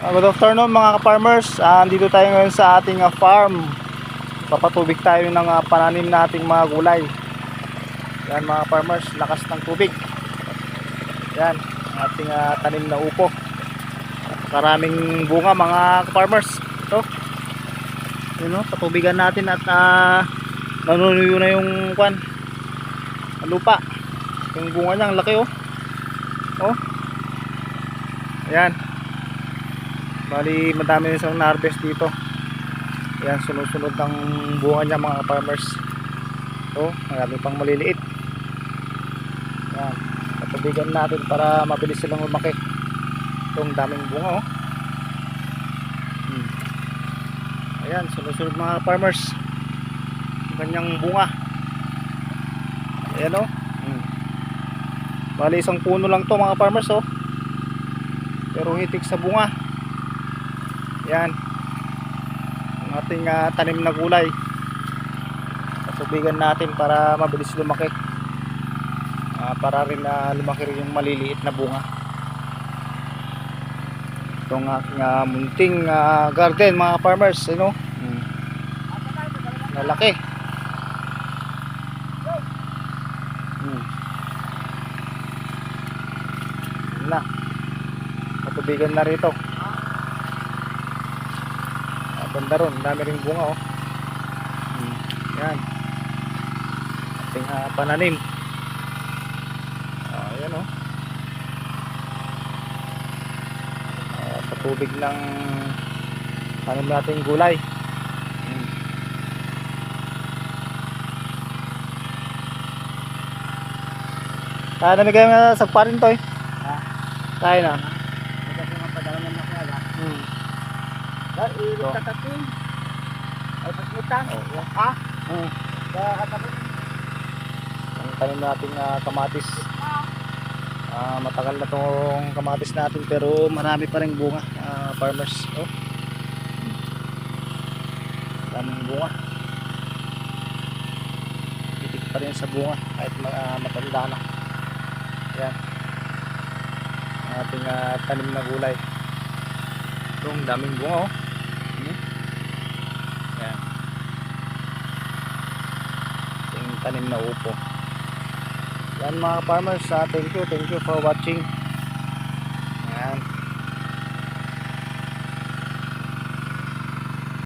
Good afternoon mga ka-farmers. Dito tayo ngayon sa ating farm. Papatubig tayo ng pananim nating mga gulay. Yan mga farmers, lakas ng tubig. Yan, ating tanim na upo. Karaming bunga mga ka-farmers. Ito. Yun, patubigan natin at nanunuyo na yung lupa. Yung bunga niya, ang laki oh. Oh. Ayan. Bali madami rin silang na-harvest dito. Ayan, sunod-sunod ang bunga niya mga farmers. So, marami pang maliliit. Ayan, patubigan natin para mabilis silang lumaki. Itong daming bunga oh. Ayan, sunod-sunod mga farmers. Yung kanyang bunga. Ayan oh. Bali isang puno lang to mga farmers oh. Pero hitik sa bunga. Yan ang ating tanim na gulay. Patubigan natin para mabilis lumaki, para rin lumaki rin yung maliliit na bunga. Itong aking munting garden mga farmers, nalaki. Na patubigan na rito. Banda ron, dami ring bunga oh. Yan ating pananim. Ayan oh. Patubig ng tanim nating gulay. Kaya namigay nga sa parin to eh. Kaya na. Kasi mapadala ng makala. Dahil tatatin. Ay pasmutan. Ha? Katatin. Ang tanim natin kamatis. Matagal na tong kamatis natin pero marami pa ring bunga farmers. Oh. Daming bunga. Titik pa rin sa bunga kahit matanda na. Yan. Ang ating tanim na gulay. Itong daming bunga oh. Yan. Ating tanim na upo. Yan mga farmers, thank you for watching. Yan.